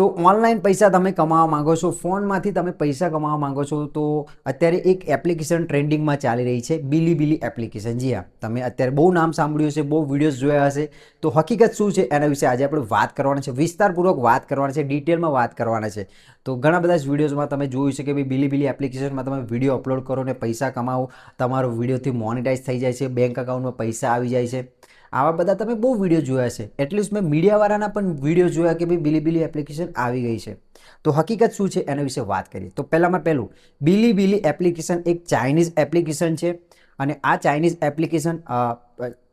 તો ઓનલાઈન પૈસા તમે કમાવા માંગો છો, ફોનમાંથી તમે પૈસા કમાવા માંગો છો, તો અત્યારે એક એપ્લિકેશન ટ્રેન્ડિંગમાં ચાલી રહી છે, બિલીબિલી એપ્લિકેશન. જી હા, તમે અત્યારે બહુ નામ સાંભળ્યું હશે, બહુ વિડીયોઝ જોયા હશે. તો હકીકત શું છે એના વિશે આજે આપણે વાત કરવાના છે, વિસ્તારપૂર્વક વાત કરવાના છે, ડિટેલમાં વાત કરવાના છે. તો ઘણા બધા જ વિડીયોઝમાં તમે જોયું છે કે ભાઈ બિલીબિલી એપ્લિકેશનમાં તમે વિડીયો અપલોડ કરો ને પૈસા કમાવો, તમારો વિડીયોથી મોનેટાઈઝ થઈ જાય છે, બેંક અકાઉન્ટમાં પૈસા આવી જાય છે. આવા બધા તમે બહુ વિડીયો જોયા છે. એટલીસ્ટ મેં મીડિયાવાળાના પણ વિડીયો જોયા કે ભાઈ બિલીબિલી એપ્લિકેશન આવી ગઈ છે. તો હકીકત શું છે એના વિશે વાત કરીએ. તો પહેલું બિલીબિલી એપ્લિકેશન એક ચાઇનીઝ એપ્લિકેશન છે. અને આ ચાઇનીઝ એપ્લિકેશન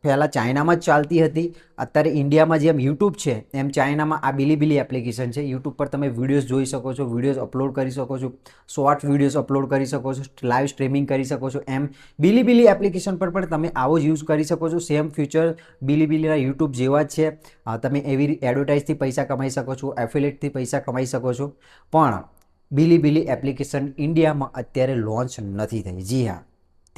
પહેલાં ચાઇનામાં જ ચાલતી હતી. અત્યારે ઇન્ડિયામાં જેમ યુટ્યુબ છે એમ ચાઇનામાં આ બિલીબિલી એપ્લિકેશન છે. યુટ્યુબ પર તમે વિડીયોઝ જોઈ શકો છો, વિડીયોઝ અપલોડ કરી શકો છો, શોર્ટ વિડીયોઝ અપલોડ કરી શકો છો, લાઈવ સ્ટ્રીમિંગ કરી શકો છો. એમ બિલીબિલી એપ્લિકેશન પર પણ તમે આવો જ યુઝ કરી શકો છો. સેમ ફ્યુચર બિલીબિલીના યુટ્યુબ જેવા જ છે. તમે એવી એડવર્ટાઇઝથી પૈસા કમાઈ શકો છો, એફિલિએટથી પૈસા કમાઈ શકો છો. પણ બિલીબિલી એપ્લિકેશન ઇન્ડિયામાં અત્યારે લોન્ચ નથી થઈ. જી હા,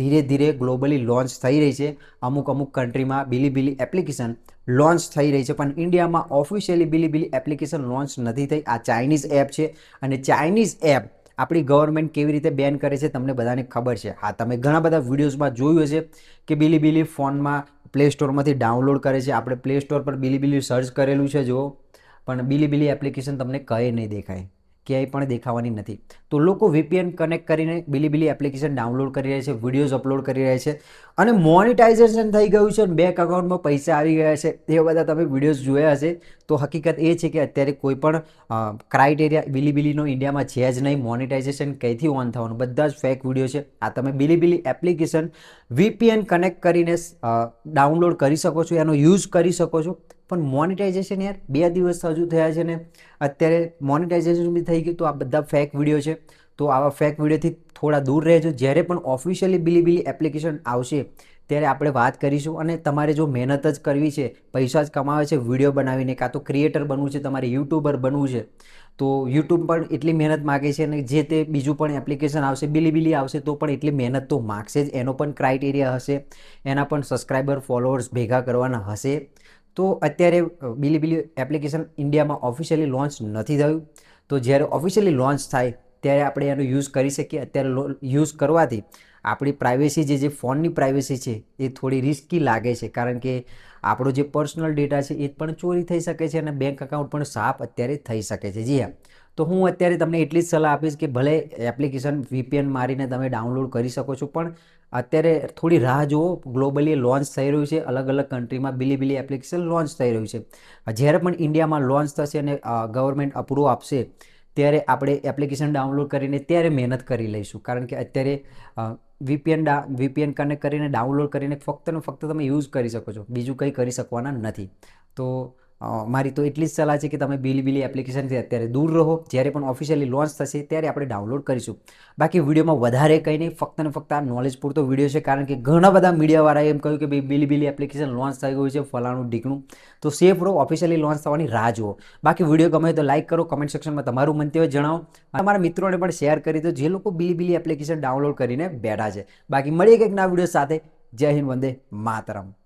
ધીરે ધીરે ગ્લોબલી લોન્ચ થઈ રહી છે. અમુક કન્ટ્રીમાં બિલીબિલી એપ્લિકેશન લોન્ચ થઈ રહી છે, પણ ઇન્ડિયામાં ઓફિશિયલી બિલીબિલી એપ્લિકેશન લોન્ચ નથી થઈ. આ ચાઇનીઝ એપ છે અને ચાઇનીઝ એપ આપણી ગવર્મેન્ટ કેવી રીતે બેન કરે છે તમને બધાને ખબર છે. હા, તમે ઘણા બધા વિડીયોઝમાં જોયું હશે કે બિલીબિલી ફોનમાં પ્લે સ્ટોરમાંથી ડાઉનલોડ કરે છે. આપણે પ્લે સ્ટોર પર બિલીબિલી સર્ચ કરેલું છે જુઓ, પણ બિલીબિલી એપ્લિકેશન તમને કંઈ નહીં દેખાય, ક્યાંય પણ દેખાવાની નથી. તો લોકો વીપીએન કનેક્ટ કરીને બિલીબિલી એપ્લિકેશન ડાઉનલોડ કરી રહ્યા છે, વિડીયોઝ અપલોડ કરી રહ્યા છે અને મોનિટાઇઝેશન થઈ ગયું છે, બેંક અકાઉન્ટમાં પૈસા આવી ગયા છે. એ બધા તમે વિડીયોઝ જોયા હશે. તો હકીકત એ છે કે અત્યારે કોઈ પણ ક્રાઇટેરિયા બિલીબિલીનો ઇન્ડિયામાં છે જ નહીં. મોનિટાઇઝેશન કંઈથી ઓન થવાનું, બધા જ ફેક વિડીયો છે. આ તમે બિલીબિલી એપ્લિકેશન વીપીએન કનેક્ટ કરીને ડાઉનલોડ કરી શકો છો, એનો યુઝ કરી શકો છો. પણ મોનિટાઇઝેશન યાર 2 દિવસ હજુ થયા છે ને અત્યારે મોનિટાઇઝેશન બી થઈ ગયું. તો આ બધા ફેક વિડીયો છે. તો આવા ફેક વિડીયોથી થોડા દૂર રહેજો. જ્યારે પણ ઓફિશિયલી બિલીબિલી એપ્લિકેશન આવશે ત્યારે આપણે વાત કરીશું. અને તમારે જો મહેનત જ કરવી છે, પૈસા જ કમાવે છે વિડીયો બનાવીને, કાં તો ક્રિએટર બનવું છે, તમારે યુટ્યુબર બનવું છે, તો યુટ્યુબ પણ એટલી મહેનત માગે છે. અને જે તે બીજું પણ એપ્લિકેશન આવશે, બિલીબિલી આવશે તો પણ એટલી મહેનત તો માગશે જ. એનો પણ ક્રાઇટેરિયા હશે, એના પણ સબસ્ક્રાઈબર ફોલોઅર્સ ભેગા કરવાના હશે. તો અત્યારે બિલીબિલી એપ્લિકેશન ઇન્ડિયામાં ઓફિશિયલી લોન્ચ નથી થયું. તો જ્યારે ઓફિશિયલી લોન્ચ થાય ત્યારે આપણે એનો યુઝ કરી શકીએ. અત્યારે યુઝ કરવાથી આપણી પ્રાઇવેસી જે ફોનની પ્રાઇવેસી છે એ થોડી રિસ્કી લાગે છે, કારણ કે આપણો જે પર્સનલ ડેટા છે એ પણ ચોરી થઈ શકે છે અને બેંક અકાઉન્ટ પણ સાફ અત્યારે થઈ શકે છે. જી હા, તો હું અત્યારે તમને એટલી જ સલાહ આપીશ કે ભલે એપ્લિકેશન વીપીએન મારીને તમે ડાઉનલોડ કરી શકો છો, પણ અત્યારે થોડી રાહ જુઓ. ગ્લોબલી લોન્ચ થઈ રહ્યું છે, અલગ અલગ કન્ટ્રીમાં બિલીબિલી એપ્લિકેશન લોન્ચ થઈ રહ્યું છે. જ્યારે પણ ઇન્ડિયામાં લોન્ચ થશે અને ગવર્મેન્ટ અપ્રૂવ આપશે ત્યારે આપણે એપ્લિકેશન ડાઉનલોડ કરીને ત્યારે મહેનત કરી લઈશું. કારણ કે અત્યારે વીપીએન કનેક્ટ કરીને ડાઉનલોડ કરીને ફક્ત ને ફક્ત તમે યુઝ કરી શકો છો, બીજું કંઈ કરી શકવાના નથી. તો મારી તો એટલી જ સલાહ છે કે તમે બિલીબિલી એપ્લિકેશનથી અત્યારે દૂર રહો. જ્યારે પણ ઓફિશિયલી લોન્ચ થશે ત્યારે આપણે ડાઉનલોડ કરીશું. બાકી વિડીયોમાં વધારે કંઈ નહીં, ફક્ત ને ફક્ત આ નોલેજ પૂરતો વિડીયો છે. કારણ કે ઘણા બધા મીડિયાવાળાએ એમ કહ્યું કે ભાઈ બિલીબિલી એપ્લિકેશન લોન્ચ થઈ ગયું છે, ફલાણું ઢીકણું. તો સેફ રહો, ઓફિશિયલી લોન્ચ થવાની રાહ જુઓ. બાકી વિડીયો ગમે તો લાઇક કરો, કમેન્ટ સેક્શનમાં તમારું મંતવ્ય જણાવો. તમારા મિત્રોને પણ શેર કરી દો જે લોકો બિલીબિલી એપ્લિકેશન ડાઉનલોડ કરીને બેઠા છે. બાકી મળીએ કંઈક નવા વિડીયો સાથે. જય હિન્દ, વંદે માતરમ.